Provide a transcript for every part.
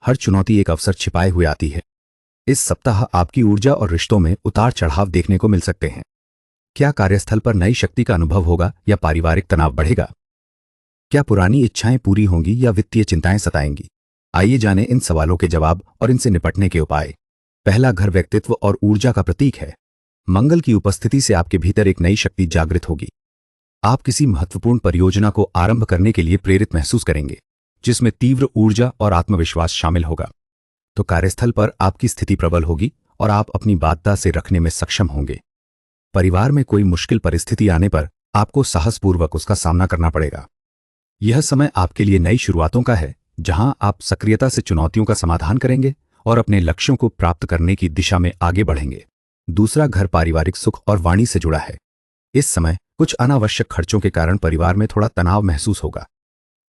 हर चुनौती एक अवसर छिपाए हुए आती है। इस सप्ताह आपकी ऊर्जा और रिश्तों में उतार चढ़ाव देखने को मिल सकते हैं। क्या कार्यस्थल पर नई शक्ति का अनुभव होगा या पारिवारिक तनाव बढ़ेगा? क्या पुरानी इच्छाएं पूरी होंगी या वित्तीय चिंताएं सताएंगी? आइए जानें इन सवालों के जवाब और इनसे निपटने के उपाय। पहला, घर व्यक्तित्व और ऊर्जा का प्रतीक है। मंगल की उपस्थिति से आपके भीतर एक नई शक्ति जागृत होगी। आप किसी महत्वपूर्ण परियोजना को आरंभ करने के लिए प्रेरित महसूस करेंगे, जिसमें तीव्र ऊर्जा और आत्मविश्वास शामिल होगा। तो कार्यस्थल पर आपकी स्थिति प्रबल होगी और आप अपनी बाध्यता से रखने में सक्षम होंगे। परिवार में कोई मुश्किल परिस्थिति आने पर आपको साहसपूर्वक उसका सामना करना पड़ेगा। यह समय आपके लिए नई शुरुआतों का है, जहां आप सक्रियता से चुनौतियों का समाधान करेंगे और अपने लक्ष्यों को प्राप्त करने की दिशा में आगे बढ़ेंगे। दूसरा, घर पारिवारिक सुख और वाणी से जुड़ा है। इस समय कुछ अनावश्यक खर्चों के कारण परिवार में थोड़ा तनाव महसूस होगा।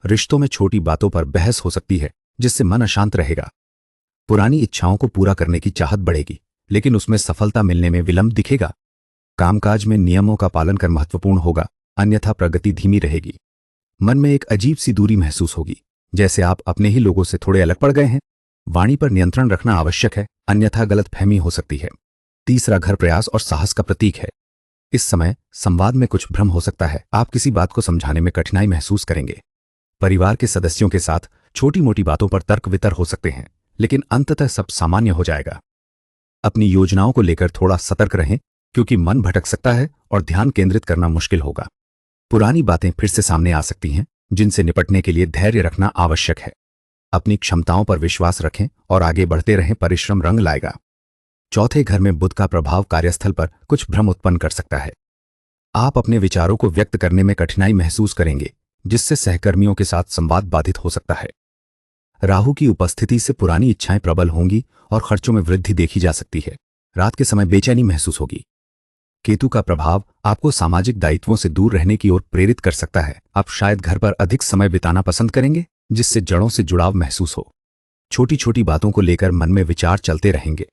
रिश्तों में छोटी बातों पर बहस हो सकती है, जिससे मन अशांत रहेगा। पुरानी इच्छाओं को पूरा करने की चाहत बढ़ेगी, लेकिन उसमें सफलता मिलने में विलंब दिखेगा। कामकाज में नियमों का पालन कर महत्वपूर्ण होगा, अन्यथा प्रगति धीमी रहेगी। मन में एक अजीब सी दूरी महसूस होगी, जैसे आप अपने ही लोगों से थोड़े अलग पड़ गए हैं। वाणी पर नियंत्रण रखना आवश्यक है, अन्यथा गलतफहमी हो सकती है। तीसरा, घर प्रयास और साहस का प्रतीक है। इस समय संवाद में कुछ भ्रम हो सकता है। आप किसी बात को समझाने में कठिनाई महसूस करेंगे। परिवार के सदस्यों के साथ छोटी मोटी बातों पर तर्क वितर्क हो सकते हैं, लेकिन अंततः सब सामान्य हो जाएगा। अपनी योजनाओं को लेकर थोड़ा सतर्क रहें, क्योंकि मन भटक सकता है और ध्यान केंद्रित करना मुश्किल होगा। पुरानी बातें फिर से सामने आ सकती हैं, जिनसे निपटने के लिए धैर्य रखना आवश्यक है। अपनी क्षमताओं पर विश्वास रखें और आगे बढ़ते रहें, परिश्रम रंग लाएगा। चौथे, घर में बुध का प्रभाव कार्यस्थल पर कुछ भ्रम उत्पन्न कर सकता है। आप अपने विचारों को व्यक्त करने में कठिनाई महसूस करेंगे, जिससे सहकर्मियों के साथ संवाद बाधित हो सकता है। राहु की उपस्थिति से पुरानी इच्छाएं प्रबल होंगी और खर्चों में वृद्धि देखी जा सकती है। रात के समय बेचैनी महसूस होगी। केतु का प्रभाव आपको सामाजिक दायित्वों से दूर रहने की ओर प्रेरित कर सकता है। आप शायद घर पर अधिक समय बिताना पसंद करेंगे, जिससे जड़ों से जुड़ाव महसूस हो। छोटी छोटी बातों को लेकर मन में विचार चलते रहेंगे।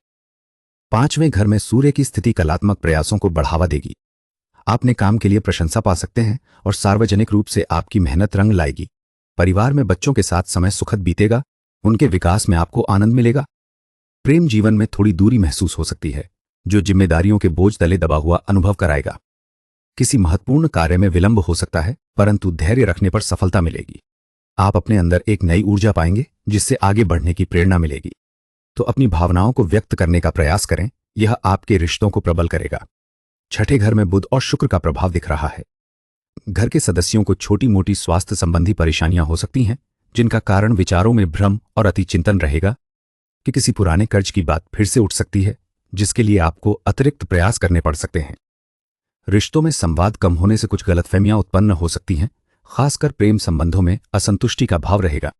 पांचवें, घर में सूर्य की स्थिति कलात्मक प्रयासों को बढ़ावा देगी। आपने काम के लिए प्रशंसा पा सकते हैं और सार्वजनिक रूप से आपकी मेहनत रंग लाएगी। परिवार में बच्चों के साथ समय सुखद बीतेगा, उनके विकास में आपको आनंद मिलेगा। प्रेम जीवन में थोड़ी दूरी महसूस हो सकती है, जो जिम्मेदारियों के बोझ तले दबा हुआ अनुभव कराएगा। किसी महत्वपूर्ण कार्य में विलंब हो सकता है, परंतु धैर्य रखने पर सफलता मिलेगी। आप अपने अंदर एक नई ऊर्जा पाएंगे, जिससे आगे बढ़ने की प्रेरणा मिलेगी। तो अपनी भावनाओं को व्यक्त करने का प्रयास करें, यह आपके रिश्तों को प्रबल करेगा। छठे, घर में बुध और शुक्र का प्रभाव दिख रहा है। घर के सदस्यों को छोटी मोटी स्वास्थ्य संबंधी परेशानियां हो सकती हैं, जिनका कारण विचारों में भ्रम और अतिचिंतन रहेगा। कि किसी पुराने कर्ज की बात फिर से उठ सकती है, जिसके लिए आपको अतिरिक्त प्रयास करने पड़ सकते हैं। रिश्तों में संवाद कम होने से कुछ गलतफहमियां उत्पन्न हो सकती हैं, खासकर प्रेम संबंधों में असंतुष्टि का भाव रहेगा।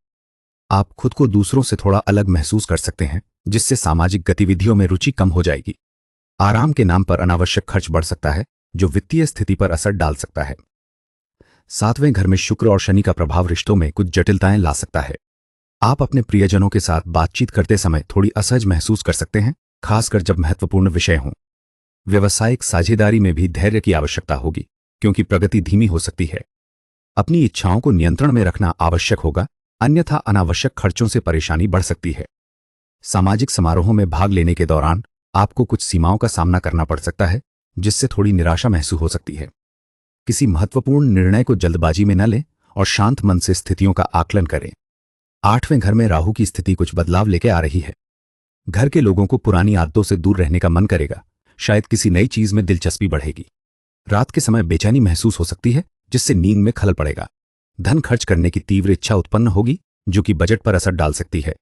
आप खुद को दूसरों से थोड़ा अलग महसूस कर सकते हैं, जिससे सामाजिक गतिविधियों में रुचि कम हो जाएगी। आराम के नाम पर अनावश्यक खर्च बढ़ सकता है, जो वित्तीय स्थिति पर असर डाल सकता है। सातवें, घर में शुक्र और शनि का प्रभाव रिश्तों में कुछ जटिलताएं ला सकता है। आप अपने प्रियजनों के साथ बातचीत करते समय थोड़ी असहज महसूस कर सकते हैं, खासकर जब महत्वपूर्ण विषय हों। व्यवसायिक साझेदारी में भी धैर्य की आवश्यकता होगी, क्योंकि प्रगति धीमी हो सकती है। अपनी इच्छाओं को नियंत्रण में रखना आवश्यक होगा, अन्यथा अनावश्यक खर्चों से परेशानी बढ़ सकती है। सामाजिक समारोहों में भाग लेने के दौरान आपको कुछ सीमाओं का सामना करना पड़ सकता है, जिससे थोड़ी निराशा महसूस हो सकती है। किसी महत्वपूर्ण निर्णय को जल्दबाजी में न लें और शांत मन से स्थितियों का आकलन करें। आठवें, घर में राहु की स्थिति कुछ बदलाव लेके आ रही है। घर के लोगों को पुरानी आदतों से दूर रहने का मन करेगा, शायद किसी नई चीज में दिलचस्पी बढ़ेगी। रात के समय बेचैनी महसूस हो सकती है, जिससे नींद में खलल पड़ेगा। धन खर्च करने की तीव्र इच्छा उत्पन्न होगी, जो कि बजट पर असर डाल सकती है।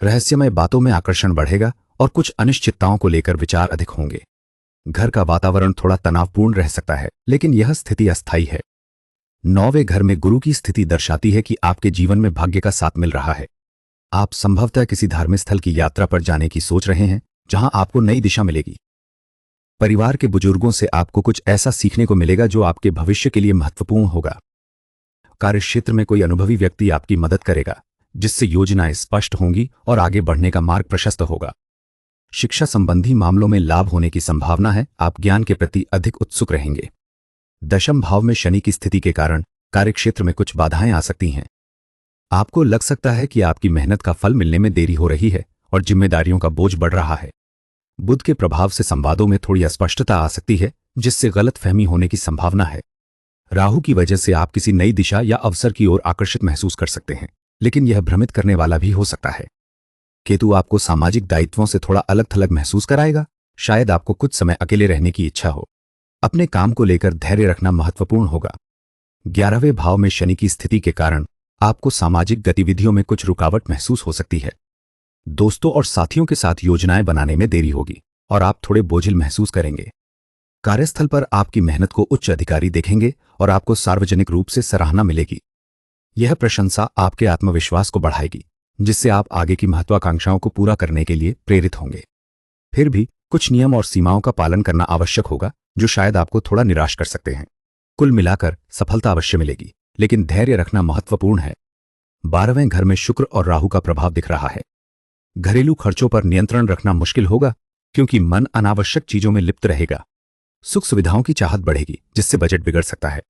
रहस्यमय बातों में आकर्षण बढ़ेगा और कुछ अनिश्चितताओं को लेकर विचार अधिक होंगे। घर का वातावरण थोड़ा तनावपूर्ण रह सकता है, लेकिन यह स्थिति अस्थायी है। नौवें, घर में गुरु की स्थिति दर्शाती है कि आपके जीवन में भाग्य का साथ मिल रहा है। आप संभवतः किसी धार्मिक स्थल की यात्रा पर जाने की सोच रहे हैं, जहां आपको नई दिशा मिलेगी। परिवार के बुजुर्गों से आपको कुछ ऐसा सीखने को मिलेगा जो आपके भविष्य के लिए महत्वपूर्ण होगा। कार्यक्षेत्र में कोई अनुभवी व्यक्ति आपकी मदद करेगा, जिससे योजनाएं स्पष्ट होंगी और आगे बढ़ने का मार्ग प्रशस्त होगा। शिक्षा संबंधी मामलों में लाभ होने की संभावना है। आप ज्ञान के प्रति अधिक उत्सुक रहेंगे। दशम भाव में शनि की स्थिति के कारण कार्यक्षेत्र में कुछ बाधाएं आ सकती हैं। आपको लग सकता है कि आपकी मेहनत का फल मिलने में देरी हो रही है और जिम्मेदारियों का बोझ बढ़ रहा है। बुध के प्रभाव से संवादों में थोड़ी अस्पष्टता आ सकती है, जिससे गलतफहमी होने की संभावना है। राहु की वजह से आप किसी नई दिशा या अवसर की ओर आकर्षित महसूस कर सकते हैं, लेकिन यह भ्रमित करने वाला भी हो सकता है। केतु आपको सामाजिक दायित्वों से थोड़ा अलग थलग महसूस कराएगा। शायद आपको कुछ समय अकेले रहने की इच्छा हो। अपने काम को लेकर धैर्य रखना महत्वपूर्ण होगा। 11वें भाव में शनि की स्थिति के कारण आपको सामाजिक गतिविधियों में कुछ रुकावट महसूस हो सकती है। दोस्तों और साथियों के साथ योजनाएं बनाने में देरी होगी और आप थोड़े बोझिल महसूस करेंगे। कार्यस्थल पर आपकी मेहनत को उच्च अधिकारी देखेंगे और आपको सार्वजनिक रूप से सराहना मिलेगी। यह प्रशंसा आपके आत्मविश्वास को बढ़ाएगी, जिससे आप आगे की महत्वाकांक्षाओं को पूरा करने के लिए प्रेरित होंगे। फिर भी कुछ नियम और सीमाओं का पालन करना आवश्यक होगा, जो शायद आपको थोड़ा निराश कर सकते हैं। कुल मिलाकर सफलता अवश्य मिलेगी, लेकिन धैर्य रखना महत्वपूर्ण है। 12वें घर में शुक्र और राहु का प्रभाव दिख रहा है। घरेलू खर्चों पर नियंत्रण रखना मुश्किल होगा, क्योंकि मन अनावश्यक चीजों में लिप्त रहेगा। सुख सुविधाओं की चाहत बढ़ेगी, जिससे बजट बिगड़ सकता है।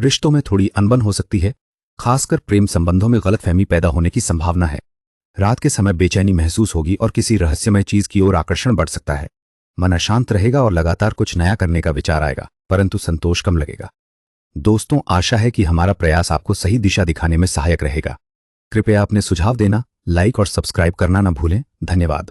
रिश्तों में थोड़ी अनबन हो सकती है, खासकर प्रेम संबंधों में गलतफहमी पैदा होने की संभावना है। रात के समय बेचैनी महसूस होगी और किसी रहस्यमय चीज की ओर आकर्षण बढ़ सकता है। मन अशांत रहेगा और लगातार कुछ नया करने का विचार आएगा, परंतु संतोष कम लगेगा। दोस्तों, आशा है कि हमारा प्रयास आपको सही दिशा दिखाने में सहायक रहेगा। कृपया अपने सुझाव देना, लाइक और सब्सक्राइब करना न भूलें। धन्यवाद।